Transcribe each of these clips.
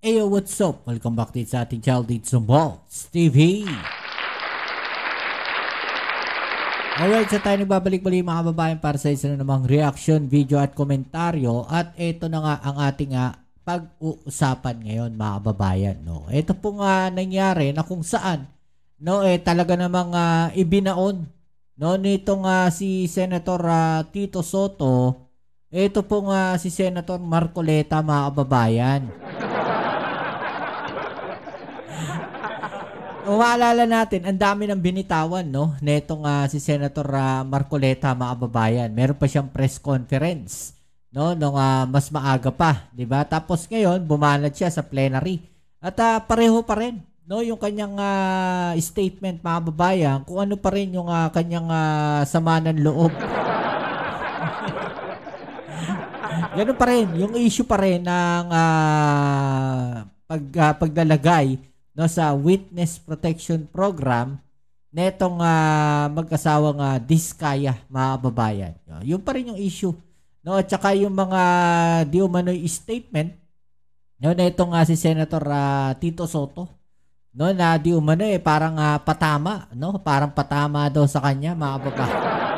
Ayo, what's up? Welcome back din sa ating channel dito sa Bolts TV. Alright, so tayo nagbabalik-balik mga kababayan para sa isa na namang reaction, video at komentaryo. At ito na nga ang ating pag-uusapan ngayon mga kababayan. No? Ito po nga nangyari na kung saan talaga namang ibinaon nitong si Senator Tito Soto. Ito po nga si Senator Marcoleta mga kababayan. Maalala natin, ang dami ng binitawan netong si Senator Marcoleta mga kababayan. Meron pa siyang press conference nung mas maaga pa, 'di ba? Tapos ngayon bumanat siya sa plenary. At pareho pa rin yung kanyang statement mga kababayan, kung ano pa rin yung kanyang sama ng loob. Ganun pa rin, yung issue pa rin ng paglalagay sa Witness Protection Program netong mag-asawang Diskaya mga kababayan. Yun pa rin yung issue. At saka yung mga di umano'y statement netong si Senator Tito Soto na di umano parang patama, parang patama daw sa kanya mga kababayan.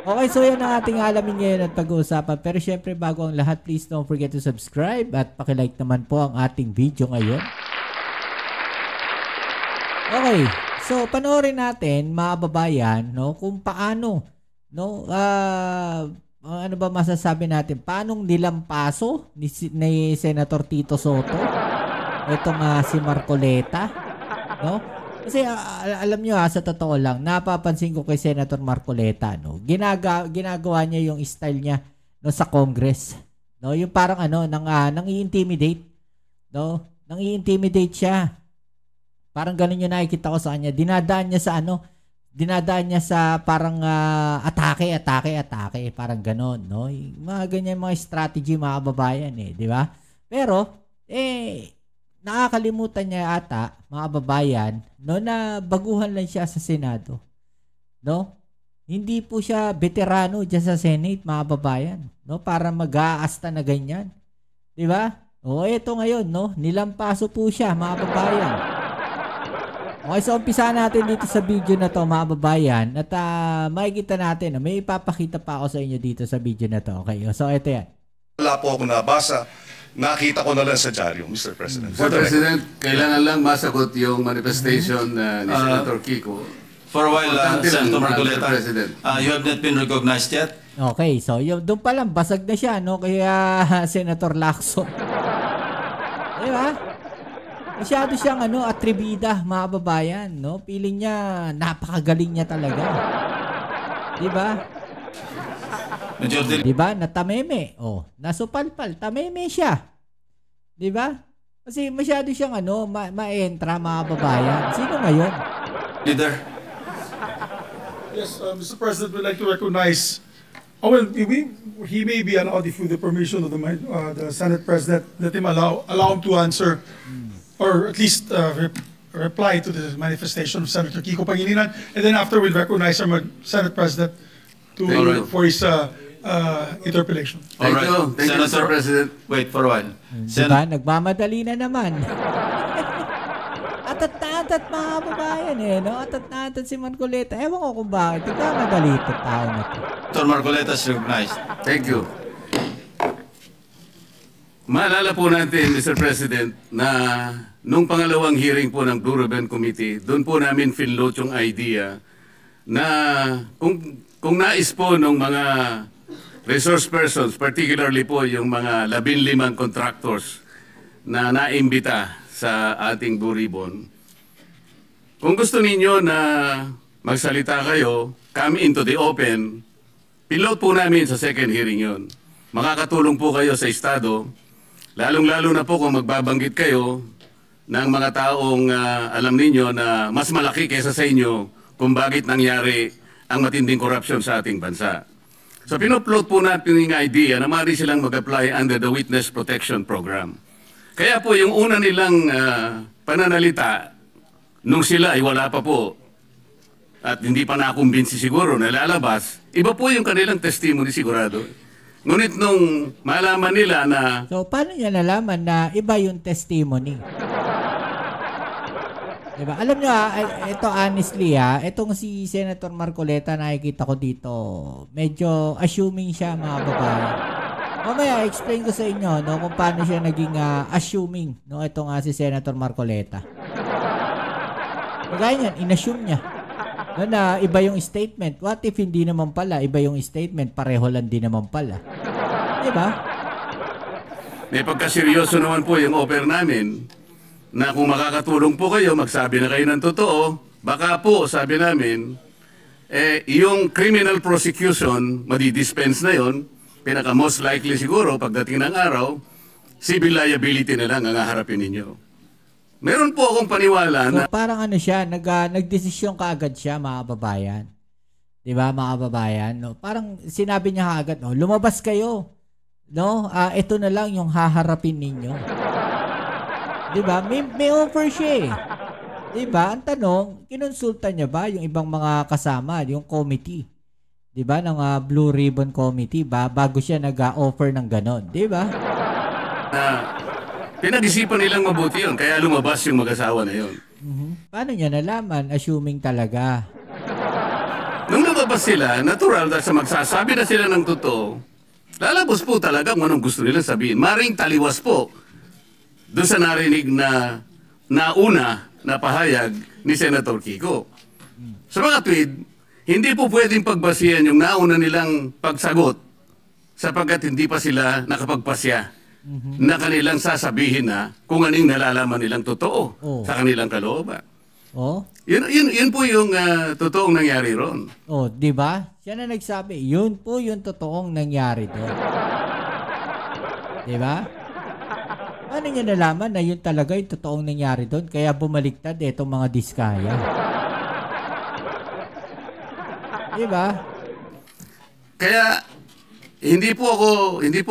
Okay, so yan ang ating alamin ngayon at pag-uusapan. Pero syempre bago ang lahat, please don't forget to subscribe at pakilike naman po ang ating video ngayon. Okay, so panoorin natin mga kababayan kung paano ano ba masasabi natin? Paanong nilampaso ni Senator Tito Soto itong si Marcoleta, Kasi alam nyo sa totoo lang, napapansin ko kay Senator Marcoleta, ginagawa niya yung style niya sa Congress. Yung parang nang i-intimidate. Nang-i-intimidate siya. Parang ganun yung nakikita ko sa kanya. Dinadaan niya sa parang atake. Parang ganun, Yung mga ganyan mga strategy mga kababayan di ba? Pero nakakalimutan niya ata, mga kababayan, na baguhan lang siya sa Senado. Hindi po siya veterano dyan sa Senate, mga kababayan. Para mag-aasta na ganyan. Di ba? Ito ngayon, nilampaso po siya, mga kababayan. Okay, so umpisa natin dito sa video na to, mga kababayan. At makikita natin, may ipapakita pa ako sa inyo dito sa video na to. Okay, so ito yan. Wala po ako nabasa. Nakita ko na lang sa dyaryo, Mr. President. Mr. President, kailangan lang masagot yung manifestation ni Senator Kiko. For a while, Senator Marcoleta, you have not been recognized yet? Okay, so doon pa lang, basag na siya, kaya Senator Lacson. Di ba? Masyado siyang atribida, mga kababayan, Feeling niya, napakagaling niya talaga. Di ba? Di ba? Natameme. Nasupalpal. Tameme siya. Di ba? Kasi masyado siyang ma-entra mga kababayan. Sino ngayon? Leader. Yes, Mr. President, we'd like to recognize, well, he may be allowed, if with the permission of the Senate President, let him allow him to answer, or at least reply to the manifestation of Senator Kiko Pangilinan, and then after we'll recognize our Senate President for his interpellation. Thank you, Mr. President. Wait for a while. Diba? Nagmamadali na naman. Atat mga kababayan Atat si Marcoleta. Ewan ko kung bakit. Nagmamadali ito tao na ito. Senator Marcoleta is recognized. Thank you. Maalala po natin, Mr. President, na nung pangalawang hearing po ng Blue Ribbon Committee, doon po namin finload yung idea na kung nais po ng mga resource persons, particularly po yung mga 15 contractors na naimbita sa ating Blue Ribbon, kung gusto ninyo na magsalita kayo, come into the open, pinload po namin sa second hearing yon. Makakatulong po kayo sa Estado, lalong-lalo na po kung magbabanggit kayo ng mga taong alam ninyo na mas malaki kaysa sa inyo kung bakit nangyari ang matinding korupsyon sa ating bansa. So pinupload po natin yung idea na maaari silang mag-apply under the Witness Protection Program. Kaya po yung una nilang pananalita, nung sila ay wala pa po at hindi pa nakumbinsi siguro na lalabas, iba po yung kanilang testimony sigurado. Ngunit nung malaman nila na So, paano niya nalaman na iba yung testimony? Diba? Alam nyo ito honestly itong si Senator Marcoleta nakikita ko dito, medyo assuming siya mga babae. Mamaya, explain ko sa inyo no, kung paano siya naging assuming no, itong si Senator Marcoleta. Kagaya niyan, inassume niya no, na iba yung statement. What if hindi naman pala iba yung statement, pareho lang din naman pala. Diba? may pagkaseryoso naman po yung offer namin na kung makakatulong po kayo, magsabi na kayo ng totoo, baka po, sabi namin, yung criminal prosecution, madidispense na yon, pinaka most likely siguro, pagdating ng araw, civil liability na lang ang haharapin ninyo. Meron po akong paniwala na... So, parang ano siya, nagdesisyon kaagad siya, mga kababayan. Diba, mga kababayan? No? Parang sinabi niya kaagad, no? Lumabas kayo. No? Ito na lang yung haharapin ninyo. Diba? May offer siya eh. Diba? Ang tanong, kinonsulta niya ba yung ibang mga kasama, yung committee? Diba? Ng Blue Ribbon Committee ba? Bago siya nag-offer ng ganon. Diba? Pinag-isipan nilang mabuti yun, kaya lumabas yung mag-asawa na yun. Paano niya nalaman? Assuming talaga. Nung lumabas sila, natural dahil sa magsasabi na sila ng totoo, lalabas po talaga kung anong gusto nilang sabihin. Maring taliwas po doon sa narinig na nauna na pahayag ni Senator Kiko. Sa mga tweet, hindi po pwedeng pagbasihan yung nauna nilang pagsagot sapagkat hindi pa sila nakapagpasya na kanilang sasabihin na kung anong nalalaman nilang totoo sa kanilang kalooban. Yun po yung totoong nangyari ron. Di ba? Siya na nagsabi, yun po yung totoong nangyari doon. Di ba? Paano niya nalaman na yun talaga yung totoong nangyari doon? Kaya bumaliktad itong mga diskaya. Di ba? Kaya hindi po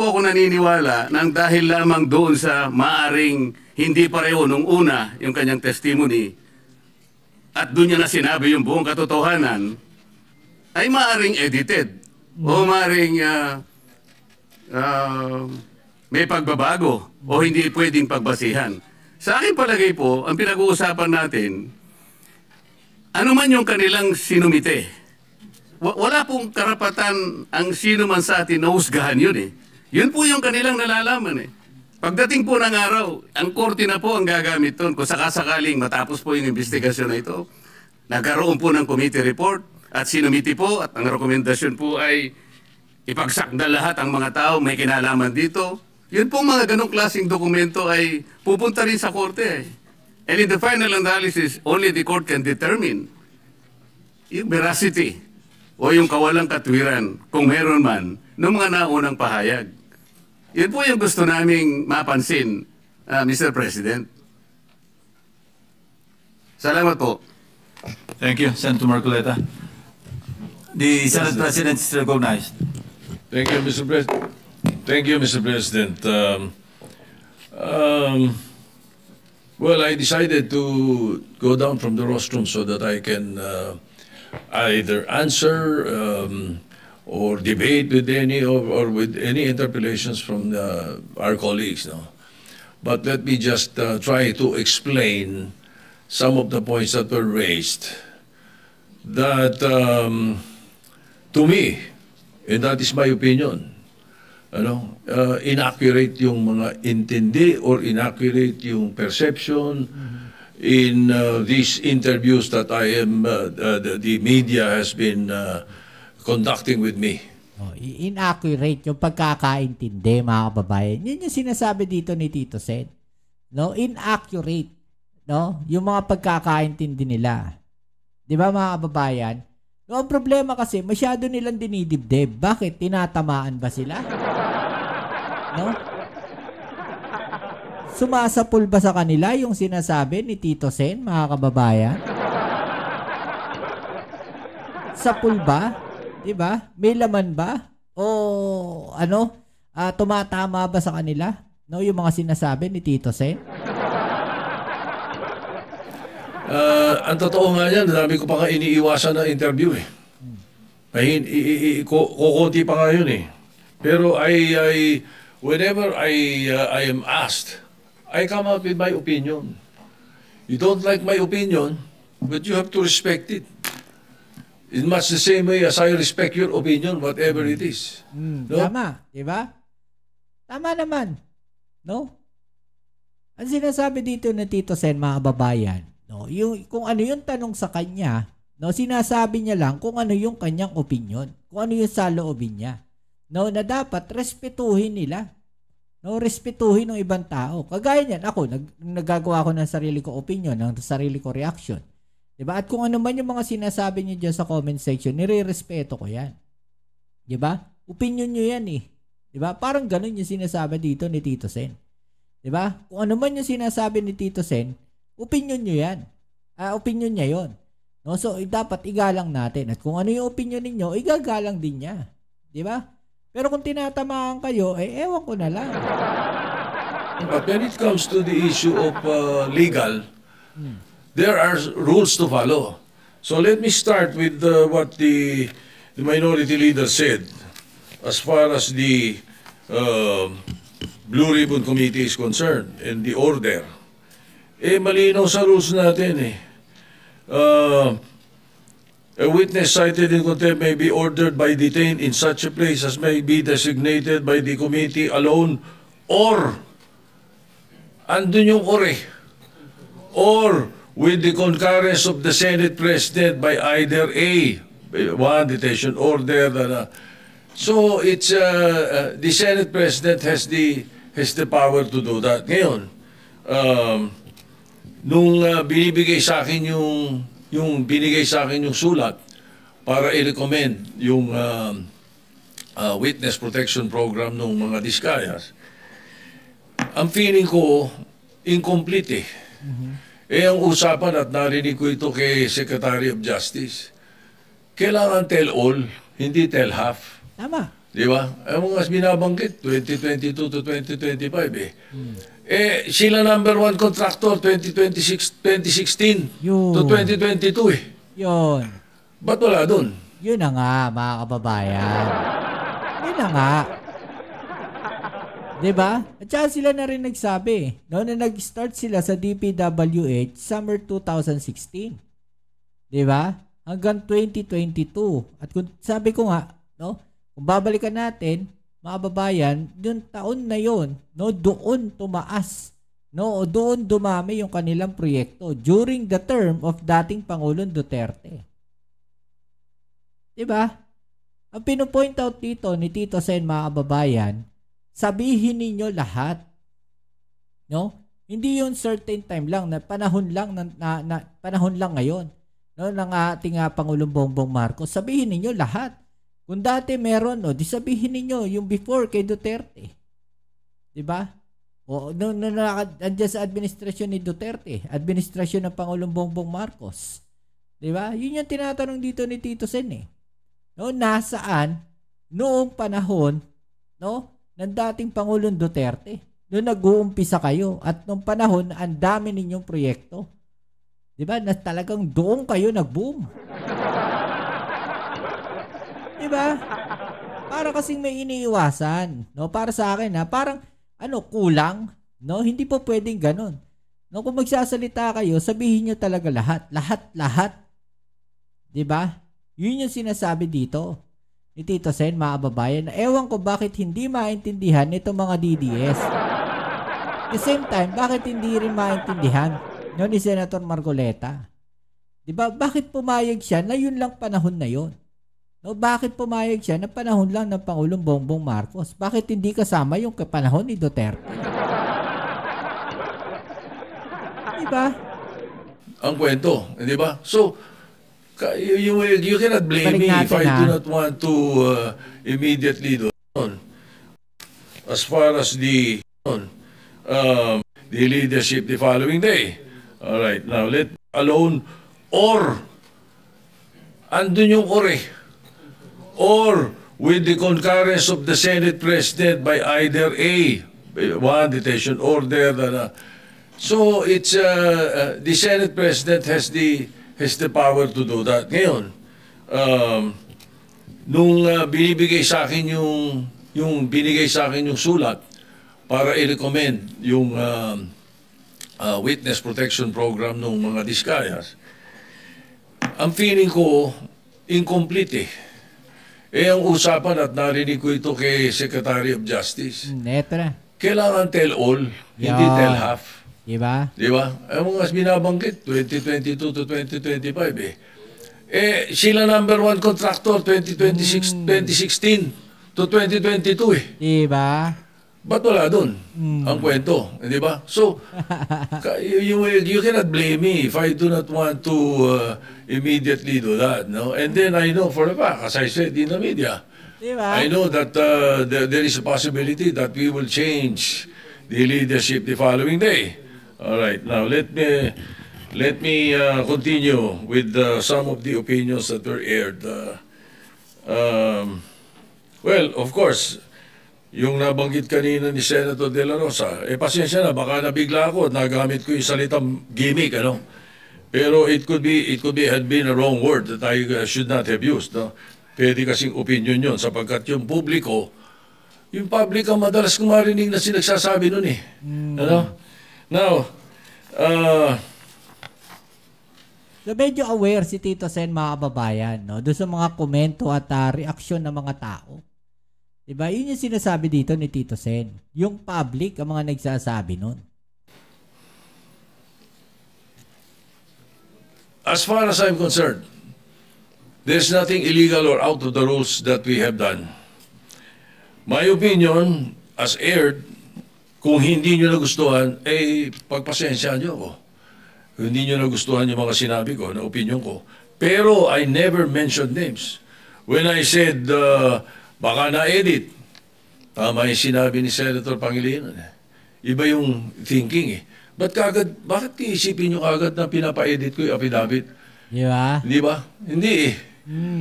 ako naniniwala nang dahil lamang doon sa maaring hindi pareho nung una yung kanyang testimony at doon niya na sinabi yung buong katotohanan ay maaring edited o maaring may pagbabago o hindi pwedeng pagbasihan. Sa akin palagay po, ang pinag-uusapan natin, ano man yung kanilang sinumite, wala pong karapatan ang sino man sa atin na husgahan yun eh. Yun po yung kanilang nalalaman eh. Pagdating po ng araw, ang korte na po ang gagamit doon kung sakasakaling matapos po yung investigasyon na ito. Nagkaroon po ng committee report at sinumiti po at ang rekomendasyon po ay ipagsakda lahat ang mga tao may kinalaman dito. Yun pong mga ganong klaseng dokumento ay pupunta rin sa korte eh. And in the final analysis, only the court can determine yung veracity o yung kawalang katwiran, kung meron man, ng mga naunang pahayag. Yun po yung gusto naming mapansin, Mr. President. Salamat po. Thank you, Senator Marcoleta. The Senate President is recognized. Thank you, Mr. President. Thank you, Mr. President. Well, I decided to go down from the rostrum so that I can either answer or debate with any or with any interpellations from our colleagues. No? But let me just try to explain some of the points that were raised that to me, and that is my opinion, inaccurate yung mga intindi or inaccurate yung perception in these interviews that the media has been conducting with me. Inaccurate yung pagkakaintindi, mga kababayan. Yun yung sinasabi dito ni Tito Sen. No? Inaccurate. No? Yung mga pagkakaintindi nila. Di ba, mga kababayan? No, ang problema kasi, masyado nilang dinidibdib. Bakit? Tinatamaan ba sila? No? Sumasapul ba sa kanila yung sinasabi ni Tito Sen, mga kababayan? Sapul ba? Diba? May laman ba? O tumatama ba sa kanila? No, yung mga sinasabi ni Tito Sen? Ang totoo nga yan, dami ko pa nga iniiwasan na interview eh. Kukunti pa nga yun eh. Pero whenever I am asked, I come up with my opinion. You don't like my opinion, but you have to respect it. In much the same way as I respect your opinion, whatever it is. No? Tama, di ba? Tama naman. No? Ang sinasabi dito ni Tito Sen, mga kababayan, no, kung ano yung tanong sa kanya, no, sinasabi niya lang kung ano yung kanyang opinion, kung ano yung saloobin niya. No, na dapat respetuhin nila. No, respetuhin ng ibang tao. Kagaya niyan, ako, nagagawa ko ng sarili ko opinion, ng sarili ko reaction. Diba? At kung ano man yung mga sinasabi niyo dyan sa comment section, nire-respeto ko yan. Diba? Opinion niyo yan eh. Diba? Parang ganun yung sinasabi dito ni Tito Sen. Diba? Kung ano man yung sinasabi ni Tito Sen, opinion niyo yan. Opinion niya yon. No? So, dapat igalang natin. At kung ano yung opinion ninyo, igagalang din niya. Diba? Pero kung tinatamaan kayo, ewan ko na lang. But when it comes to the issue of legal, there are rules to follow. So let me start with what the minority leader said as far as the Blue Ribbon Committee is concerned and the order. Malinaw sa rules natin a witness cited in contempt may be ordered by detained in such a place as may be designated by the committee alone or andun yung or with the concurrence of the Senate President by either one detention order. So it's the Senate President has the power to do that. Ngayon, nung binibigay sa akin binigay sa akin yung sulat para i-recommend yung witness protection program ng mga diskayas, ang feeling ko incomplete eh. Ang usapan at narinig ko ito kay Secretary of Justice, kailangan tell all, hindi tell half. Tama. Di ba? Ang mga binabanggit, 2022 to 2025 eh. Sila number one contractor, 2016 to 2022 eh. Yun. Ba't wala dun? Yun na nga, mga kababayan. Yun na nga. Diba? At saka sila na rin nagsabi, no, na nag-start sila sa DPWH summer 2016. Diba? Hanggang 2022. At kung sabi ko nga, no, kung babalikan natin, mga kababayan, yung taon na yon, no, doon tumaas, no, o doon dumami yung kanilang proyekto during the term of dating Pangulong Duterte. Diba? Ang pinopoint out dito ni Tito Sen, mga kababayan, sabihin ninyo lahat. No? Hindi yung certain time lang, na panahon lang panahon lang ngayon, no, ng ating Pangulong Bongbong Marcos. Sabihin ninyo lahat. Kung dati meron, no, di sabihin ninyo yung before kay Duterte. Diba? O nandiyan sa administrasyon ni Duterte, administrasyon ng Pangulong Bongbong Marcos. Diba? Yun yung tinatanong dito ni Tito Sen eh. No, nasaan noong panahon, no, ng dating Pangulong Duterte? Noong nag-uumpisa kayo at noong panahon ang dami ninyong proyekto. Diba? Na talagang doon kayo nag-boom. Diba? Para kasing may iniiwasan, no? Para sa akin parang kulang, no? Hindi po pwedeng ganun. No, kung magsasalita kayo, sabihin niyo talaga lahat. Lahat. Diba? Yun yung sinasabi dito ni Tito Sen, mga kababayan. Ewan ko bakit hindi maintindihan itong mga DDS. At the same time, bakit hindi rin maintindihan ni Senator Marcoleta? Diba? Bakit pumayag siya na yun lang panahon na yun? No, bakit pumayag siya na panahon lang ng Pangulong Bongbong Marcos? Bakit hindi kasama yung panahon ni Duterte? Diba? Ang kwento, di ba? So, you cannot blame me if I do not want to immediately do on. As far as the leadership the following day. All right, now let alone or andun yung or with the concurrence of the Senate President by either one detention order. So it's the Senate President has the power to do that. Ngayon, nung binibigay sa akin yung binigay sa akin yung sulat para i-recommend yung witness protection program ng mga Diskayas, ang feeling ko, incomplete eh. Eh, ang usapan at narinig ko ito kay Secretary of Justice. Eto na. Kailangan tell all, hindi Yeah. tell half. Diba? Di ba? Ang mga binabanggit, 2022 to 2025 eh. Eh, sila number one contractor, 2016 to 2022 eh. Diba? Ba't wala doon ang kwento? Di ba? So, you cannot blame me if I do not want to immediately do that. No? And then I know for a fact, as I said in the media, Diba? I know that there is a possibility that we will change the leadership the following day. All right. Now let me continue with some of the opinions that were aired. Well, of course, yung nabanggit kanina ni Senator De La Rosa, pasensya na, baka nabigla ako at nagamit ko yung salitang gimmick, ano? Pero it could had been a wrong word that I should not have used, no? Pwede kasing opinion yun, sapagkat yung public ang madalas kong marinig na sinagsasabi nun eh. Ano? Now, So medyo aware si Tito Sen, mga kababayan, no? Doon sa mga komento at reaksyon ng mga tao. Diba? Yun yung sinasabi dito ni Tito Sen. Yung public ang mga nagsasabi nun. as far as I'm concerned, there's nothing illegal or out of the rules that we have done. My opinion, as aired, kung hindi nyo nagustuhan, pagpasensya nyo ako. Kung hindi nyo nagustuhan yung mga sinabi ko, na opinion ko. Pero I never mentioned names. When I said, baka na-edit, tama yung sinabi ni Senator Pangilinan. Iba yung thinking eh. Bakit iisipin nyo kagad na pinapa-edit ko yung affidavit? Di ba? Di ba? Hindi eh.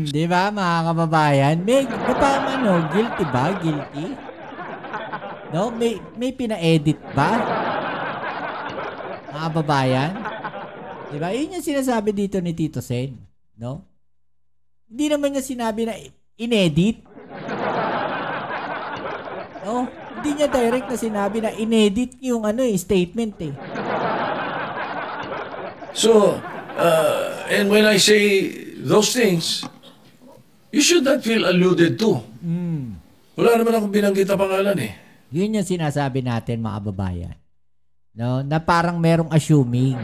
Di ba, mga kababayan? May guilty ba? Guilty? No? May pina-edit ba? Mga kababayan? Di ba? Yun yung sinasabi dito ni Tito Sen. No? Hindi naman niya sinabi na inedit. No? Hindi niya direct na sinabi na inedit yung statement eh. So, and when I say those things, you should not feel alluded to. Wala naman akong binanggit na pangalan eh. Yun yung sinasabi natin, mga kababayan. No, na parang merong assuming.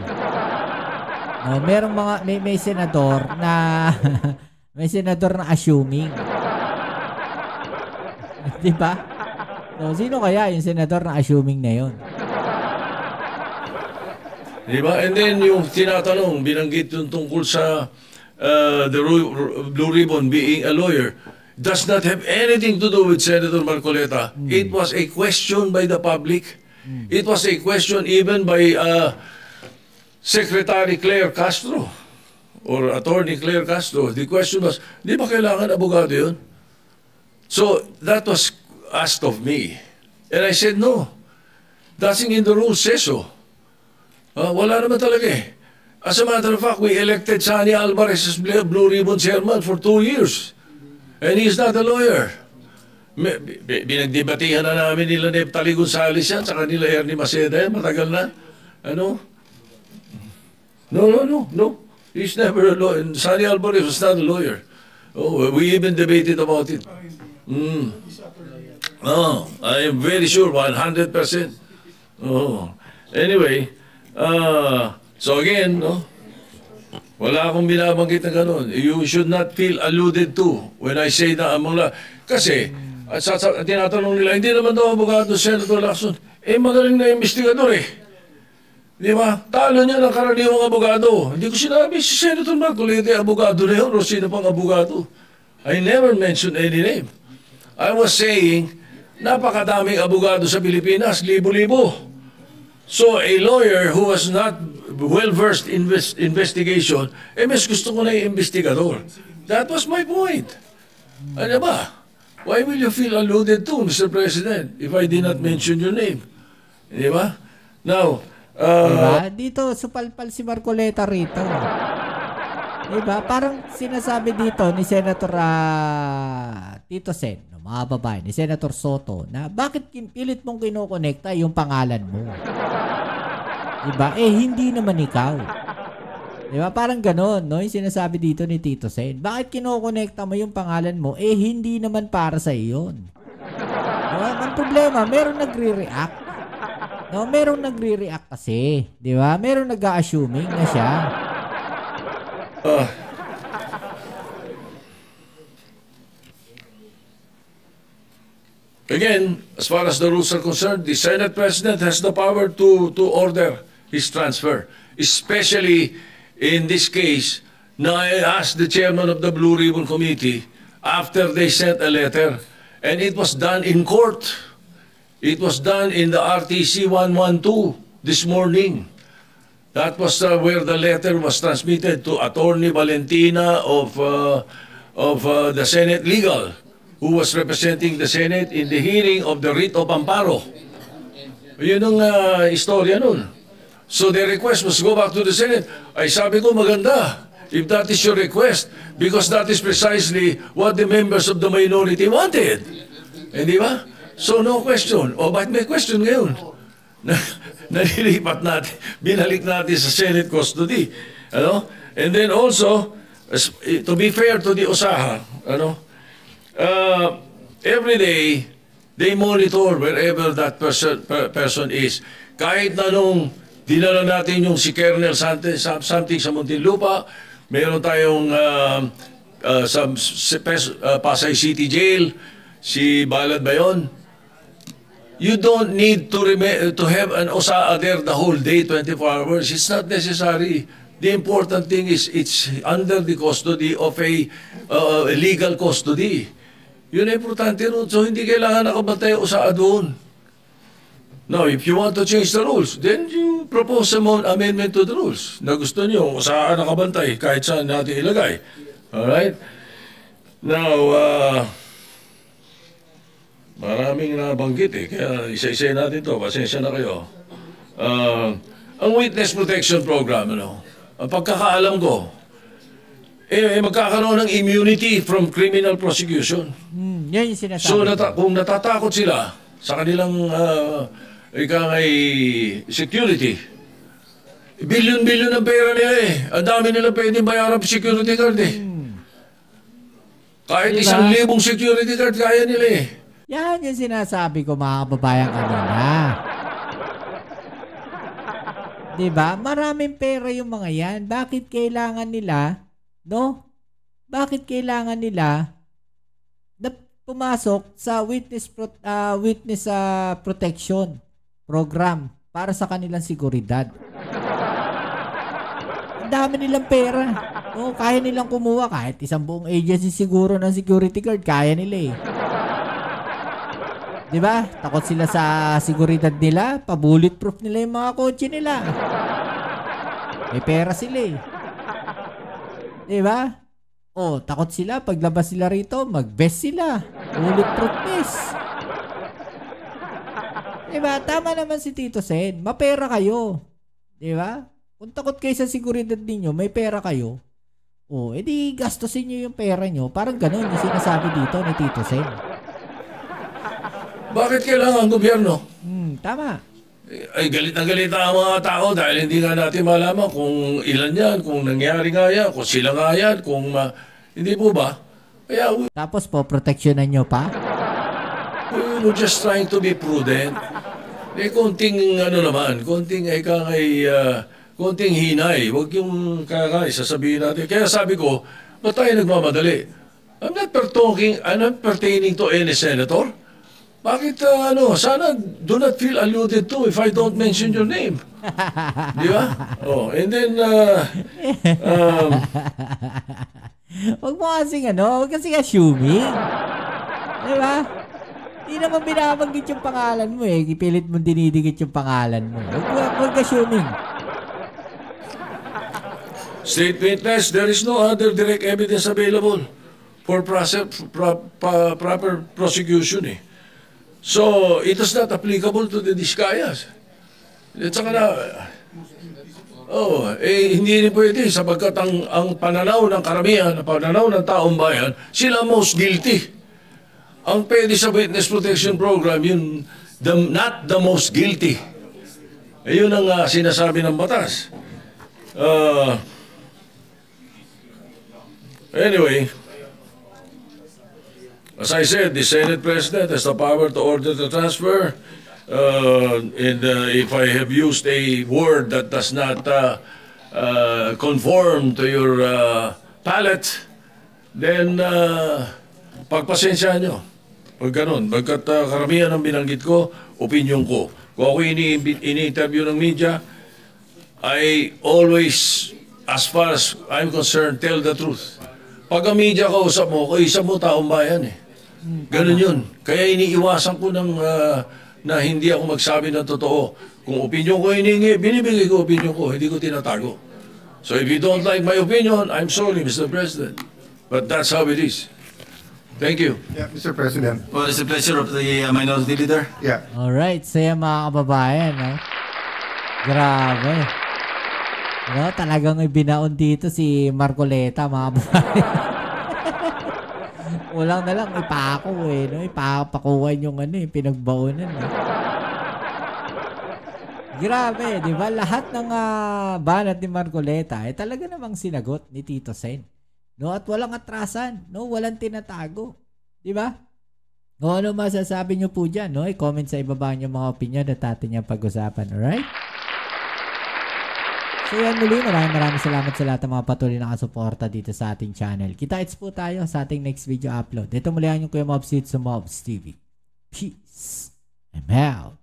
No, merong may senador na may senador na assuming. 'Di ba? So, sino kaya yung senador na assuming na 'yon? Diba? And then yung tinatanong, binanggit yung tungkol sa the Blue Ribbon being a lawyer, does not have anything to do with Senator Marcoleta. It was a question by the public. It was a question even by Secretary Claire Castro or Attorney Claire Castro. The question was, di ba kailangan abogado yun? So that was asked of me. And I said, no. Nothing in the rules says so. Wala naman talaga eh. As a matter of fact, we elected Sani Alvarez as Blue Ribbon Chairman for 2 years. And he's not a lawyer. Binagdebatihan na namin nila Neptali Gonzales yan sa kanila Ernie Maceda yan. Matagal na. Ano? No. He's never a lawyer. Sani Alvarez was not a lawyer. Oh, we even debated about it. Oh, I am very sure, 100%. Oh. Anyway, so again, no? Wala akong binabanggit na gano'n. You should not feel alluded to when I say na kasi, tinatanong nila, hindi naman daw abogado Senator Lacson. Magaling na investigador eh. Di ba? Talo niya ng karaniwang abogado. Hindi ko sinabi si Senator Marcoleta, abogado na yun, o sino pang abogado. I never mentioned any name. I was saying, napakadaming abogado sa Pilipinas, libo-libo. So, a lawyer who was not well-versed in investigation, mas gusto ko na yung investigador. That was my point. Ano ba? Why will you feel alluded to, Mr. President, if I did not mention your name? Di ba? Now, diba? Dito, supalpal si Marcoleta rito. Diba? Parang sinasabi dito ni Senator Tito Sen, no, mga babae, ni Senator Soto, na bakit pilit mong kinokonekta yung pangalan mo? Diba? Hindi naman ikaw. Diba? Parang ganon, no? Yung sinasabi dito ni Tito Sen. Bakit kinokonekta mo yung pangalan mo? Hindi naman para sa iyon. Diba? Ang problema, meron nagre-react. No, merong nagre-react kasi. Diba? Merong nag-a-assuming na siya. Again, as far as the rules are concerned, the Senate President has the power to order his transfer. Especially in this case, na I asked the chairman of the Blue Ribbon Committee after they sent a letter, and it was done in court. It was done in the RTC 112 this morning. That was where the letter was transmitted to Attorney Valentina of the Senate Legal, who was representing the Senate in the hearing of the writ of amparo. Yun ang istorya nun. So the request was go back to the Senate. Ay sabi ko maganda, if that is your request, because that is precisely what the members of the minority wanted. Di ba? So no question. O bakit may question ngayon? Nalilipat natin, binalik natin sa Senate custody. And then also, to be fair to the OSAHA, every day, they monitor wherever that person is. Kahit na nung dinala natin yung si Colonel something sa Muntinlupa, meron tayong sa Pasay City Jail, si Balad ba yun? You don't need to have an OSAA there the whole day, 24 hours. It's not necessary. The important thing is it's under the custody of a legal custody. Yun ang importante nun. So hindi kailangan nakabantay ang OSAA doon. Now, if you want to change the rules, then you propose an amendment to the rules. Na gusto niyo, OSAA nakabantay kahit saan natin ilagay. Alright? Now, maraming nabanggit kaya isa-isa natin to. Pasensya na kayo. Ang Witness Protection Program, ang pagkakaalam ko, magkakaroon ng immunity from criminal prosecution. Yan yung sinasabi. So, kung natatakot sila sa kanilang security, billion-billion ang pera nila Ang dami nila pwedeng bayaran security guard Kahit diba? 1,000 security guard kaya nila Yan yung sinasabi ko mga kababayan kanina. Diba? Maraming pera yung mga yan. Bakit kailangan nila, Bakit kailangan nila na pumasok sa witness protection program para sa kanilang seguridad? Ang dami nilang pera. Kaya nilang kumuha kahit isang buong agency siguro ng security guard. Kaya nila Diba? Takot sila sa seguridad nila. Pa-bulletproof nila yung mga kotse nila. May pera sila Diba? Takot sila. Paglabas sila rito, mag-vest sila. Bulletproof vest. Diba? Tama naman si Tito Sen. Mapera kayo. Diba? Kung takot kayo sa seguridad ninyo, may pera kayo. Edi gastusin nyo yung pera nyo. Parang ganun yung sinasabi dito ni Tito Sen. Bakit kailangan gobyerno? Tama. Ay galit na galit ang mga tao dahil hindi nga natin malaman kung ilan yan, kung nangyari nga yan, kung sila nga yan, kung hindi po ba? Kaya tapos po, proteksyonan nyo pa? We're just trying to be prudent. Konting konting hinay. Huwag yung sasabihin natin. Kaya sabi ko, ba't tayo nagmamadali? I'm not pertaining to any senator. Bakit, sana do not feel alluded to if I don't mention your name. Di ba? And then, huwag mo kasing assuming. Di ba? Di naman binabanggit yung pangalan mo Ipilit mo dinidikit yung pangalan mo. Huwag assuming. State witness, there is no other direct evidence available for proper prosecution So, it is not applicable to the Discayas. At saka na, hindi rin pwede sapagkat ang pananaw ng karamihan, ang pananaw ng taong bayan, sila most guilty. Ang pwede sa Witness Protection Program, yun, not the most guilty. Yun ang sinasabi ng batas. Anyway, as I said, the Senate President has the power to order the transfer. And if I have used a word that does not conform to your palate, then pagpasensyahan nyo. Pag ganun, pagkat karamihan ng binanggit ko, opinion ko. Kung ako ini-interview ng media, I always, as far as I'm concerned, tell the truth. Pag ang media kausap mo, kausap mo taong bayan eh. Ganun yun. Kaya iniiwasan ko na hindi ako magsabi ng totoo. Kung opinion ko hiningi, binibigay ko opinion ko, hindi ko tinatago. So if you don't like my opinion, I'm sorry, Mr. President. But that's how it is. Thank you. Yeah, Mr. President. Well, it's a pleasure of the Minority Leader. Yeah. Alright, saya mga kababayan. No? Grabe. No, talagang ibinaon dito si Marcoleta, mga kababayan. Walang na lang, ipako eh. No? Ipapakuhan yung pinagbaonan. Eh. Grabe, di ba? Lahat ng banat ni Marcoleta, talaga namang sinagot ni Tito Sen. No? At walang atrasan. No? Walang tinatago. Di ba? No, ano masasabi nyo po dyan? No? I-comment sa ibaba nyo mga opinion at atin yung pag-usapan. Alright? So yan muli, maraming salamat sa lahat ng mga patuloy na kasuporta dito sa ating channel. Kita-its po tayo sa ating next video upload. Dito muli ang yung Kuya Mobs dito sa Mobs TV. Peace. I'm out.